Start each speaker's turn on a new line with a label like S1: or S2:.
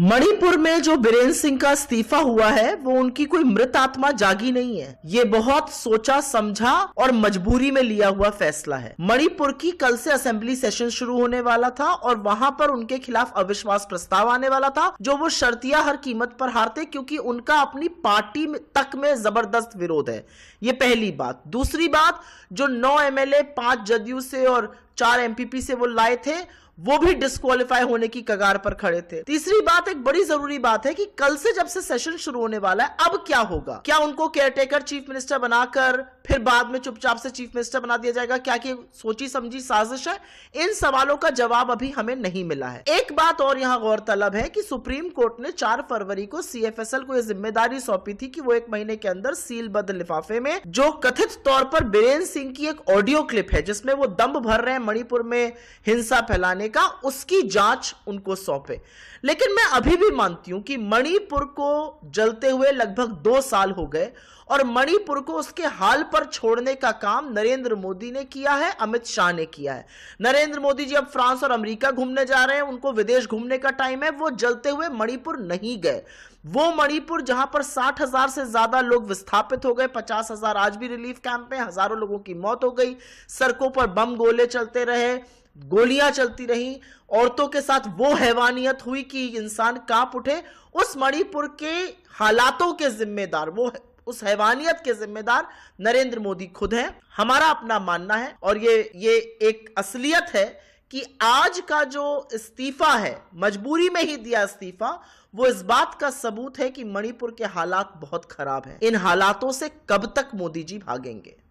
S1: मणिपुर में जो बीरेंद्र सिंह का इस्तीफा हुआ है वो उनकी कोई मृत आत्मा जागी नहीं है। ये बहुत सोचा समझा और मजबूरी में लिया हुआ फैसला है। मणिपुर की कल से असेंबली सेशन शुरू होने वाला था और वहां पर उनके खिलाफ अविश्वास प्रस्ताव आने वाला था जो वो शर्तिया हर कीमत पर हारते, क्योंकि उनका अपनी पार्टी तक में जबरदस्त विरोध है। ये पहली बात। दूसरी बात, जो 9 एमएलए 5 जदयू से और 4 एमपीपी से वो लाए थे वो भी डिस्क्वालीफाई होने की कगार पर खड़े थे। तीसरी बात, एक बड़ी जरूरी बात है कि कल से जब से सेशन शुरू होने वाला है अब क्या होगा। क्या उनको केयरटेकर चीफ मिनिस्टर बनाकर फिर बाद में चुपचाप से चीफ मिनिस्टर बना दिया जाएगा? क्या कि सोची समझी साजिश है? इन सवालों का जवाब अभी हमें नहीं मिला है। एक बात और यहां गौरतलब है कि सुप्रीम कोर्ट ने 4 फरवरी को सीएफएसएल को यह जिम्मेदारी सौंपी थी कि वो 1 महीने के अंदर सीलबद्ध लिफाफे में जो कथित तौर पर बीरेंद्र सिंह की एक ऑडियो क्लिप है जिसमें वो दम भर रहे हैं मणिपुर में हिंसा फैलाने का, उसकी जांच उनको सौंपे। लेकिन मैं अभी भी मानती हूं कि मणिपुर को जलते हुए लगभग 2 साल हो गए और मणिपुर को उसके हाल पर छोड़ने का काम नरेंद्र मोदी ने किया है, अमित शाह ने किया है। नरेंद्र मोदी जी अब फ्रांस और अमेरिका घूमने जा रहे हैं, उनको विदेश घूमने का टाइम है। वो जलते हुए मणिपुर नहीं गए। वो मणिपुर जहां पर 60,000 से ज्यादा लोग विस्थापित हो गए, 50,000 आज भी रिलीफ कैंप में, हजारों लोगों की मौत हो गई, सड़कों पर बम गोले चलते रहे, गोलियां चलती रही, औरतों के साथ वो हैवानियत हुई कि इंसान कांप उठे। उस मणिपुर के हालातों के जिम्मेदार, वो उस हैवानियत के जिम्मेदार नरेंद्र मोदी खुद हैं। हमारा अपना मानना है और ये एक असलियत है कि आज का जो इस्तीफा है, मजबूरी में ही दिया इस्तीफा, वो इस बात का सबूत है कि मणिपुर के हालात बहुत खराब हैं। इन हालातों से कब तक मोदी जी भागेंगे?